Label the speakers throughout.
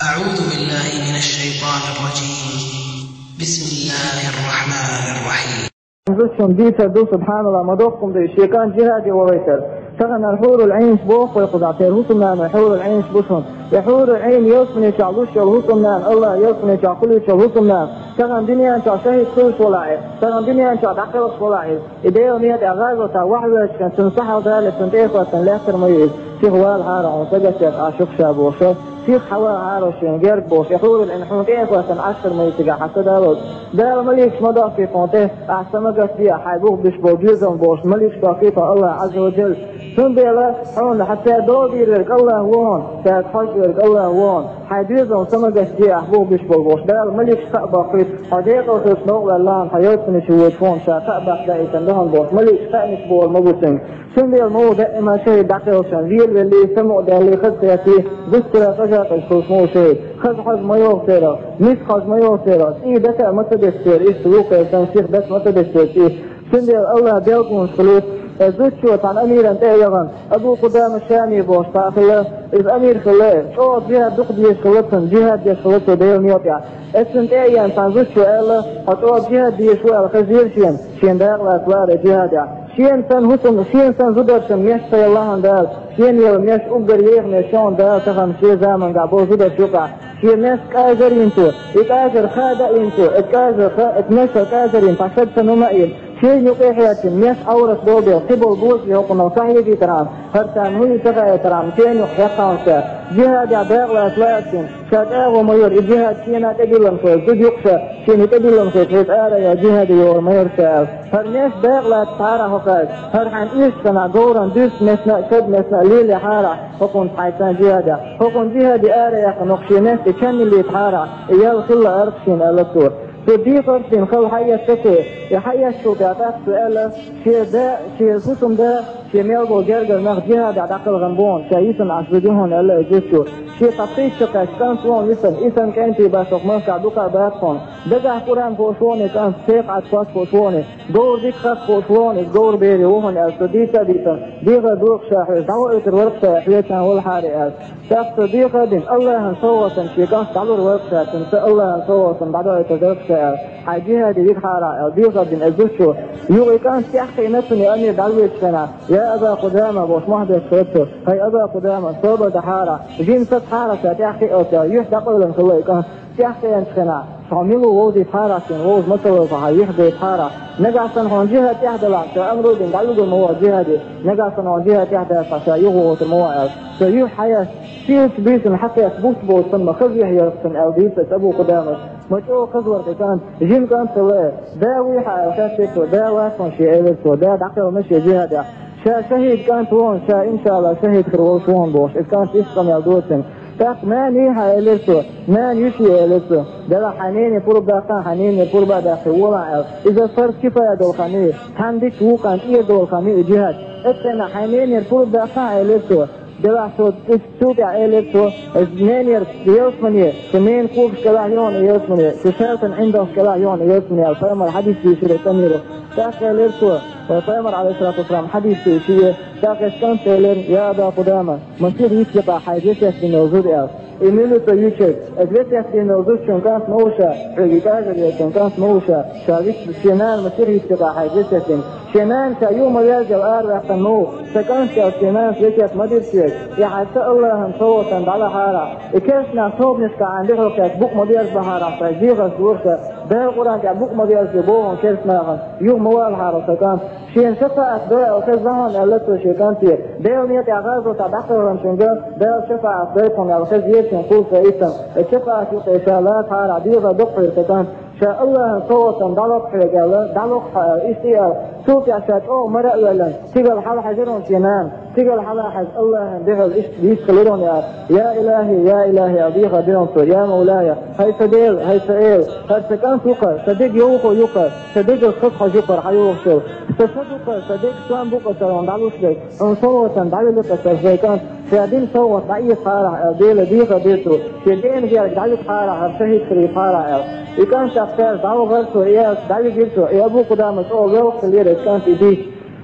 Speaker 1: أعوذ بالله من الشيطان الرجيم. بسم الله الرحمن الرحيم.
Speaker 2: زوجكم ديتا دو سبحان الله مدوقكم دي شيكان جهادي وويتر تغنى الحور العين بوق ويقضع تيرهوكم نام الحور العين بوشهم يحور العين يوصني شعلوش يلهوكم نام الله يوصني شعقلوش يلهوكم نام تغنى دنيا انشاء شهيد كلش ولاعي تغنى دنيا انشاء دقلش ولاعي إديه ونيات أغاز وتا وحوش كان تنصح وذلك تنتيخ وتنلاخر ميز شيخ والهارع وتجا شيخ عاشق شابوشه شيخ حوا عاروشين جرب بوش يحور الانحون كيف وتنعشر ميتقع حتى دارود دار مليكش مضى في قنته أحسن مقص فيها حيبوغ بش بوجيزم بوش مليكش باقيفة الله عز وجل ثم بيلا حون حتى دوبي لك الله وون تتحج لك الله وون حيديزم سمقص فيها حبوغ بش بوش دار مليكش تأبقيت حديقة وتسنوغ لله حيوتني شويتفون تأبق دائتا لهم بوش مليكش تأنس بول مبوسن ثم بيلا مو دائما شيء دقيقا فيل اللي سمو ده اللي خد سياتي بسكرة فجأة الخصمو شيء خذ حز ما يوصيرا ميت خز ما يوصيرا إيه دكا ما تدستير إيه سلوك التنسيخ بس ما تدستير إيه سندي الله بيلكم الخلوط زوجته عن أمير أنت يغن أبو قدام الشامي بوش تأخله إذ أمير خلاه شو جهاد دقد يشخلطن جهاد يشخلطه ديل نيوتيا اسنت أيان عن زوجته ألا حطوه جهاد يشوى الخزير شين داغل أتوار جهاد شين سن حسن شين سن زدرشن ميشتي الله عن دال شين يوم ميش أقدر يغني شون دال تخم شي زامن قابو زدر شوقع شين ناس كاجر ينتو اتاجر خادع ينتو اتنشر كاجر ينتو عشد سنومائين شين يقيحياتين ميش أورس دوبي قبل بوز يوقنا وصحيح دي ترام هرتان هوني تغير ترام شين يحيقان شا جهاد يعباق لأسلاكين شاد اغو ميور الجهاد شينا تقلن خوز زد يقشى شين تقلن خوز خوز يا جهاد يور ميور شاال هر ناس باق لأتحارة هقاج هر حان إيشتنا قورا دوس مسنا شد مسنا ليلي حارة حقون حيثان جهادا حقون جهاد يا نقشي ناس كان اللي يتحارة إيال خلا أرقشين ألتور تدي فرسين خل حيا تكي يحيا الشوكاتات سؤال شيء سوسم ده شيء ميلبو جرجر نخ جهاد عدقل غنبون شيء يسن عشبجوهن ألا يجسو شيء تطيش شكاش كان سوون يسن كانتي باشوك منك عدوكا باتفون دقا قرآن فوشوني كان سيق عدفاس فوشوني دور ديك خاص فوشوني دور بيري وهن السديسة ديسن ديغا دوق شاحي دعوة الورق شاحي كان هو الحاري أس شاف صديقة دين الله هنصوصن شيء كان تعلو الورق شاحي الله هنصوصن بعدها يتجرق حاجيها دي حارة ديغا دين أزوشو يوغي كان سيحكي نفسني أمير دعوة سنة يا أبا قدامة بوش مهدي سكرتو هاي أبا قدامة صوبة دحارة جين ست حارة ساتحكي أوتا يحدق لن خلوي كان سيحكي ينشخنا شعملوا ووزي حارة كن ووز مطلو فها يحدي حارة نقاسن هون جهة يحدلا شأمرو دين دعوة الموضوع جهة دي نقاسن هون جهة يحدلا فشايغو الموضوع سيوح حياة سيوش بيسن حتى يثبوت بو ثم خذيه يرسن أو بيسة أبو قدامة مجو خزور كان جيم كان سواه دا ويحا وشاشيكو دا واسون شيئلتو دا دعوة مشي جهة شهيد كانت وون إن شاء الله شهيد خروش وون بوش كانت إسقم يالدوتن تاق ما نيها إليسو ما نيشي إليسو دلا حنيني فربا كان حنيني فربا داخل ولا إذا صار كفاية دول خمير هندك وكان إيه دول خمير جهاد اتنا حنيني فربا كان إليسو دلا صوت استوقع إليسو اثنين يوسمني كمين كوب كلاهيون يوسمني تشارتن عنده كلاهيون يوسمني الفيلم الحديث في شريط تميره تاق إليسو وطيمر عليه الصلاة والسلام حديث شيء تاقش كان تيلر يا أبا قدامة مصير يتبع حاجتك في نوزود ألف إميلو تيوشك أجلتك في نوزود شون كانت موشة عقيقاجر شون كانت موشة شارك شنان مصير يتبع حاجتك شنان كيوم يرجع الآر يحتنمو سكانت شنان سيكيت مدرسيك يحسى الله هنصوتا على حارة إكاشنا صوب نسكا عندك لك بوك مدير بحارة فجيغ الزورسة ده القرآن كبوك مدير سيبوهم كيسنا يوم موال حارة سكانت شين شفاعة ده وكزهن ألتو شيكانتي ده ونيت أغازو تدخل رمشنجان ده شفاعة بيكم الخزير شنقول سيئتم الشفاعة إشالات حارة ديغة دقر سكانت شاء الله صوتا دلق حرقالا دلق إستيال سوك عشات مرأ لن تيغل حال حجرهم شنان تيغل حال حج الله ديغل يشكلون يا إلهي أبيغ دينصر يا مولاي هاي سديل هاي سئيل هاي سكان سوقر صديق يوقو يوقر صديق الخطح جوقر حيوغشو تصدق صديق سوان بوقر سلام دعوش لك انصوتا دعوي لك سرزيكان شادين صوت ضعيف حارة ديل ديغ ديتو شادين جيرك دعوك حارة هرسهيد خريف حارة يكان شخصير دعو غرسو إياس دعوي جيرسو يا أبو قدامة وقت الليلة كانت إديش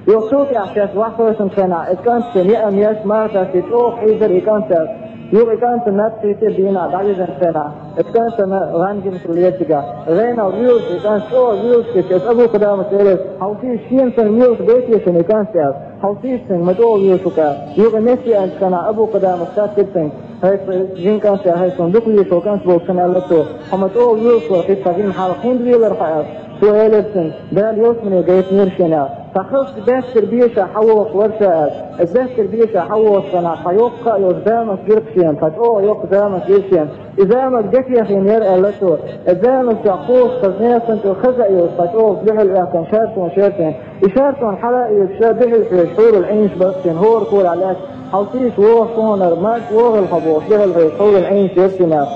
Speaker 2: يوصوك يا أحساس وحفرسن خنا كانت سنيئة مياس مارتا تتوق إذر كانت يوغي كانت نفسي تبينا بعد سنة كانت غانجي مسؤوليتك غينا ويوز كان شو ويوز كيس أبو قدام سيرس حوصي شين سن يوز بيتي شنو كان سير حوصي سن مدو يوزك يوغي نسي أنت كان أبو قدام ساتب سن هاي جين كان سير هاي صندوق يشو كان سبوك سنة لتو حمدو يوز وقيت فاقين حالقين بيولر خير سؤالتن دال يوسمني قيت نيرشنا فخص باستر بيشا حوص ورشاء الباستر بيشا حوص سنة حيوقع يوزدامك جرقشين فتقوع يوقدامك جرقشين إذا ما بدك يا أخي نير ألتو إذا ما تعقوص خزنية سنتو خزق يوز فتقوع بلح الأكن شارتون شارتين إشارتون حلق يبشابه الحور العينش بسين هو ركول عليك حوصيش ووه صونر ماك ووه الحبوش بلح الحور العينش يرشنا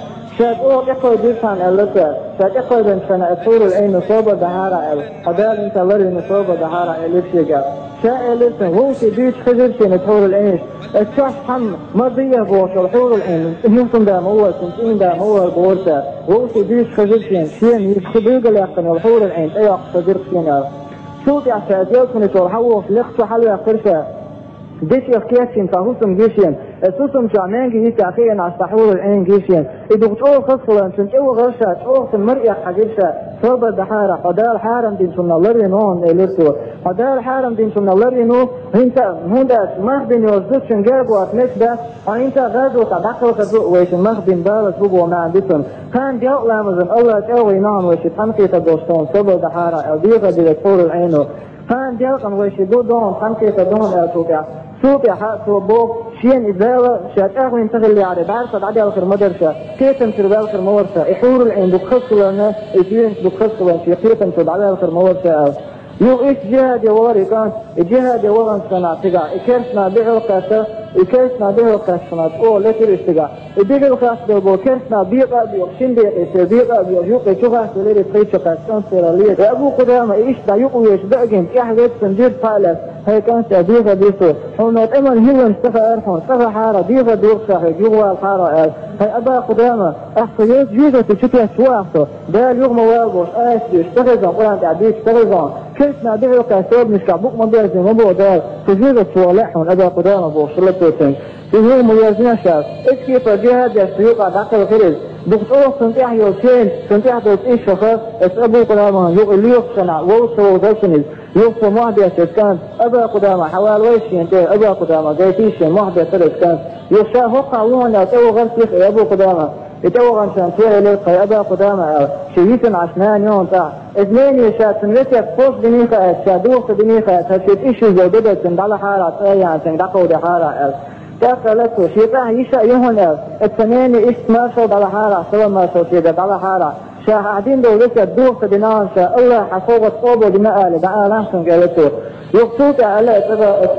Speaker 2: شاد اوه اقوى ديرسان ألتا شاد اقوى بنشان الحور العين نصوبة دهارة قدال انت لري نصوبة دهارة لفشيقا شاء لسن ووشي بيش خجرشين الحور العينش الشخص حم مرضية بوش الحور العين نوصن دام هو سنتين دام هو البورسة ووشي بيش خجرشين شين يتخبيق لأقن الحور العين اي اقصى ديرسين شوتي عشان يوصن يتورحوه في لخصة حلوة قرشة ديش يخياشين فهوسم جيشين السوسم جعمان جيش أخيرا على الصحور العين جيشين إدوغت أوه خصلا سنت أوه غرشات أوه سمرئة حجيشة صوبة دحارة قدار حارم دين سمنا اللري نون إليسو قدار حارم دين سمنا اللري نون هندا مخبين يوزدشن جابوا أتنش ده وإنت غازو تدخل خزوء ويشن مخبين بالس بوبو ما عندسن كان جاء لامزن الله تأوي نون ويشي تنقي تدوشتون صوبة دحارة الديغة دي لتفور العينو كان جاء ويشي دون تنقي تدون التوقع سوق حاسو بوك شين إزالة شات أغوين تغلي على بعرفة عدي على خير مدرسة كيتم تربال خير مورسة إحور العين بخص لنا إجين بخص لنا في كيتم تربال على خير مورسة يو إيش جهاد يواري كان جهاد يوارن سنة تقع إكرسنا به القاسة إكرسنا به القاسة أو لتر استقع إبيق القاسة بو كرسنا بيقى بيوشين بيقى بيوقي شوغا سليري تريشو قاسان سيرالية أبو قدامة إيش دا يقوي يشبقين إحدث سنجير فالس هاي كانت أبيغة بيسو حونات أمن هيوان سفا أرحون سفا حارة بيغة دوغشا يقوى الحارة هاي أبا قدامة أحصيات جيغة تشتيا شواحتو دال يغمى والبوش آسي اشتغزان قران تعبيك اشتغزان كرسنا به القاسوب نشكع بوك مبيرزي مبو دال تجيغة شوالحون أبا قدامة بوشلتوتين تجيغ مبيرزين شاف إسكي فجيهاد يستيوقع داخل خريز دكتور سنتيح يوشين سنتيح دوتيش شخص اس أبو قدامة يغليق سنع ووصو وزوشنز يوصو محدث اسكان أبا قدامة حوال ويشين أبا قدامة جايتيشين محدث الاسكان يوشا هقع وهنا تو غرسيخ أبو قدامة يتو غنشان فيه ليقى أبا قدامة شيئتن عشنان يوم تاع اثنين يشا تنرتك فوق بنيخة شادوخ بنيخة هشيت إيشو زوددت تندال حارة يعني تندقو دي حارة داخلته شيطان يشا يهون الثمانية إيش ما شو على حارة سوى ما شو شيدا على حارة شاهدين دولة دوخ بنان شاء الله حفوظ صوبه بمقالة بقى لحسن قالته يقصوك على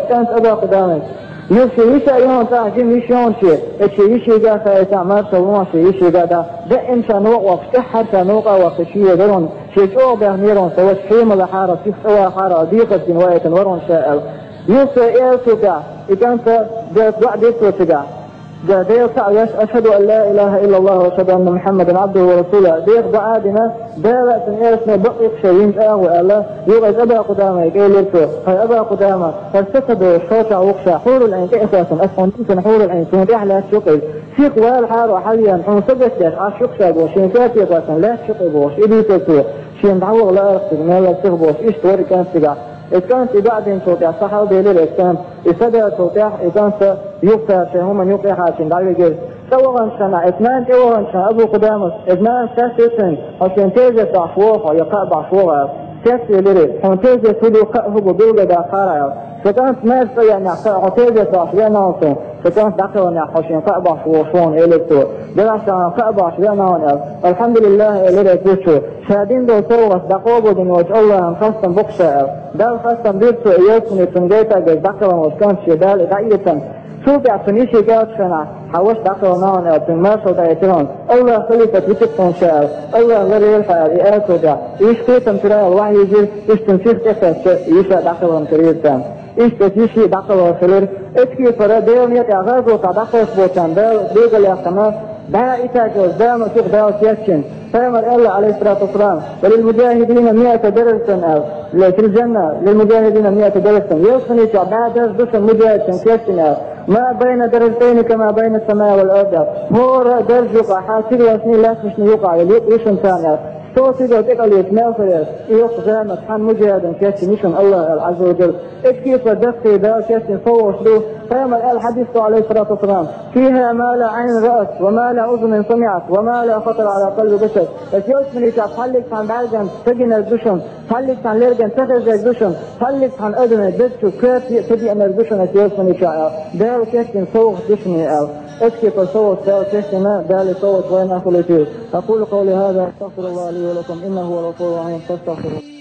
Speaker 2: كانت أبا قدامك يشي يشا يهون تاجم يشيون شيء الشي يشي قاسا يتعمل سوون شي يشي قادا دائم شانوق وفتحر شانوقا وفتشية درون شي شو بيهنيرون سوى شيم الحارة سيف سوى حارة ديقة جنواية ورون شاء يوسف إيرتوكا إكانت بعد إيرتوكا ديرتع أشهد أن لا إله إلا الله وأشهد أن محمدا عبده ورسوله دير بعادنا دارت إيرتنا بقيت شيئين أهوى الله يغز أبا قدامة يقول لرتو هاي أبا قدامة فالسكدوا الشوشع وقشع حور العين كأساسا أسفنتين حور العين سنت أحلى الشقل سيق والحار حاليا حون سبسيش عشقشا بوش شينكاتي قاسا لا شقي بوش إلي تلتو شين دعوغ لا أرسل ما لا تغبوش إيش توري كان سيقع إذا بعدين توقع صحة بيلي الإسلام إذا توقع إذا يقطع شيء من يقطع حاشين دعوة جيل سوغن شنا إثنان توغن شنا أبو قدامس إثنان ساسسن عشان تيجي تعفوها يقع بعفوها ساسي لري حين تيجي تلو قهو بيلي داخارا فكانت ما يعني عتيجة تعفوها ناصن فكانت داخل عشان قعبة فوشون إليكتو دلعشان قعبة عشان الحمد لله إليه كوشو شهدين دو صوغس دقوبو دين وجه الله انخصن بقشا دال خصن بيرتو إيوسني تنجيتا جز داخل وشكان شدال دعيتا سوبع تنيشي قاد شنا حوش داخل ناون تنمارسو دايترون الله خليفة بيتكتون شاء الله غير يلحق إياتو دا إيش قيتم ترى الوحي يجير إيش تنسير تفت إيشا داخل ونكريتان إيش تجيشي داخل وخلير إسكي فرا ديونية أغازو تداخل بوشان دال بيغل يقنا دا إتاجو دام وشيخ داو سيكشن فامر الله عليه الصلاة والسلام وللمجاهدين 100 درسا في الجنة للمجاهدين 100 درسا يوصني بعد درس المجاهد سنكشن ما بين درجتين كما بين السماء والأرض. هو درج يقع حاسر يسني لا مش يقع يليش ثانية. صوتي لو تقليت ما فريس يقع مسحن مجاهدا كاسي مشن الله عز وجل. كيف دقي دا كاسي صوت له فيما الحديث عليه الصلاة والسلام فيها ما لا عين رأت وما لا أذن سمعت وما لا خطر على قلب بشر. اليوم من يتحلق عن بعدين تجن الدشن حلق عن ليرجن تخرج الدشن حلق عن أذن الدش كافي تبي أن الدشن اليوم من يشاء دار كاسي صوت دشني أو اسكت الصوت دار كاسي ما دار صوت وين أقول قولي هذا استغفر الله لي ولكم إنه هو الغفور الرحيم فاستغفروه.